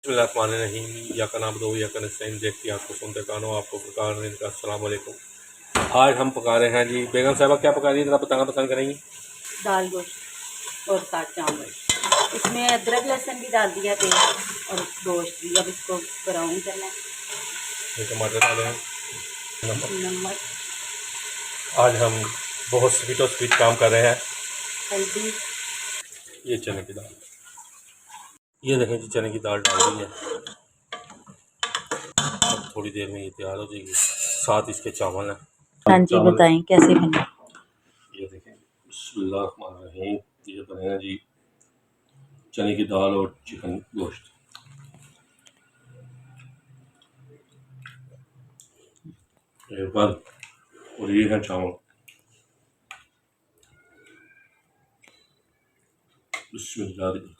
बिस्मिल्लाहिर्रहमानिर्रहीम या का नाम दो या का नस्ताईन देखती आपको सुनते कानो आपको फुरकान इनका अस्सलाम वालेकुम। आज हम पका रहे हैं जी, बेगम साहबा क्या पका रही है, जरा बताना पसंद करेंगी। दाल गोश्त और साथ चावल। इसमें अदरक लहसुन भी डाल दिया तेल और गोश्त भी। अब इसको ब्राउन करना है। ये टमाटर डाले हैं, नमक, आज हम बहुत स्वीट और स्वीट काम कर रहे हैं। हल्दी, ये चने की दाल, ये देखें जी चने की दाल डाल दी है। अब थोड़ी देर में ये तैयार हो जाएगी, साथ इसके चावल हैं। हाँ जी बताएं कैसे बने। ये देखें बिस्मिल्लाहिर्रहमानिर्रहीम, ये बने हैं जी चने की दाल और चिकन गोश्त। ये बंद और ये है चावल। बिस्मिल्लाह।